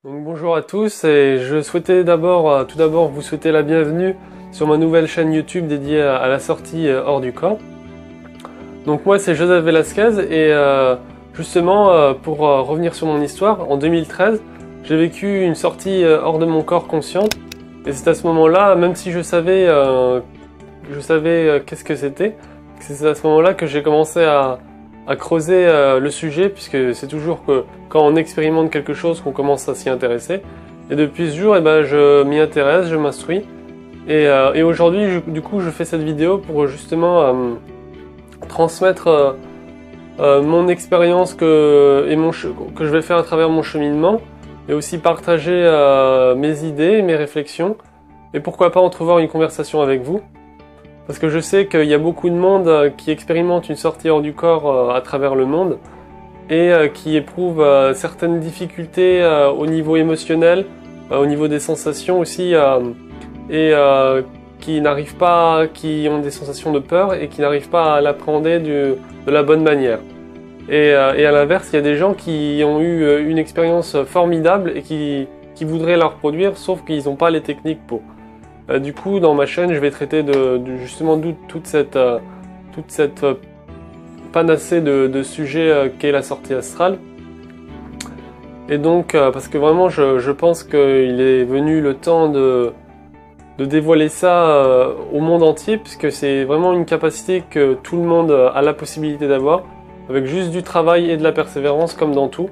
Donc, bonjour à tous et je souhaitais tout d'abord vous souhaiter la bienvenue sur ma nouvelle chaîne YouTube dédiée à la sortie hors du corps. Donc moi c'est Joseph Velasquez et justement pour revenir sur mon histoire, en 2013 j'ai vécu une sortie hors de mon corps consciente et c'est à ce moment-là, même si je savais qu'est-ce que c'était, c'est à ce moment-là que j'ai commencé à creuser le sujet, puisque c'est toujours que quand on expérimente quelque chose qu'on commence à s'y intéresser. Et depuis ce jour, je m'y intéresse, je m'instruis. Et aujourd'hui, du coup, je fais cette vidéo pour justement transmettre mon expérience que je vais faire à travers mon cheminement, et aussi partager mes idées, mes réflexions, et pourquoi pas entrevoir une conversation avec vous. Parce que je sais qu'il y a beaucoup de monde qui expérimente une sortie hors du corps à travers le monde et qui éprouve certaines difficultés au niveau émotionnel, au niveau des sensations aussi, et qui ont des sensations de peur et qui n'arrivent pas à l'appréhender de la bonne manière. Et à l'inverse, il y a des gens qui ont eu une expérience formidable et qui voudraient la reproduire, sauf qu'ils n'ont pas les techniques pour. Du coup, dans ma chaîne, je vais traiter justement toute cette panacée de sujets qu'est la sortie astrale. Et donc, parce que vraiment, je pense qu'il est venu le temps de dévoiler ça au monde entier, puisque c'est vraiment une capacité que tout le monde a la possibilité d'avoir, avec juste du travail et de la persévérance, comme dans tout.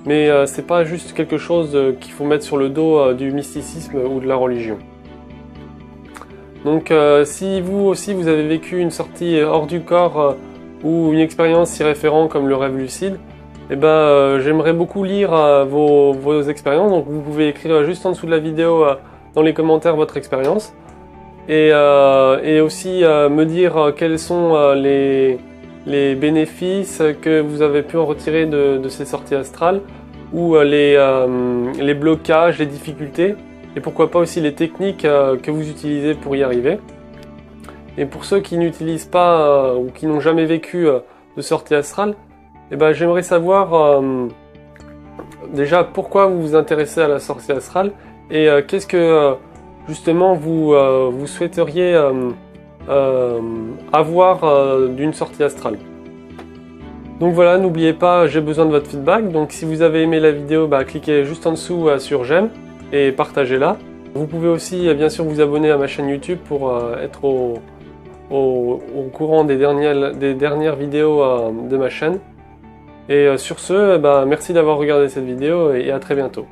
Mais c'est pas juste quelque chose qu'il faut mettre sur le dos du mysticisme ou de la religion. Donc si vous aussi vous avez vécu une sortie hors du corps ou une expérience s'y référant comme le rêve lucide, j'aimerais beaucoup lire vos expériences. Donc vous pouvez écrire juste en dessous de la vidéo dans les commentaires votre expérience et aussi me dire quels sont les bénéfices que vous avez pu en retirer de ces sorties astrales, ou les blocages, les difficultés. Et pourquoi pas aussi les techniques que vous utilisez pour y arriver. Et pour ceux qui n'utilisent pas ou qui n'ont jamais vécu de sortie astrale, j'aimerais savoir déjà pourquoi vous vous intéressez à la sortie astrale et qu'est-ce que justement vous souhaiteriez avoir d'une sortie astrale. Donc voilà, n'oubliez pas, j'ai besoin de votre feedback. Donc si vous avez aimé la vidéo, cliquez juste en dessous sur j'aime et partagez-la. Vous pouvez aussi bien sûr vous abonner à ma chaîne YouTube pour être au courant des dernières vidéos de ma chaîne. Et sur ce, merci d'avoir regardé cette vidéo et à très bientôt.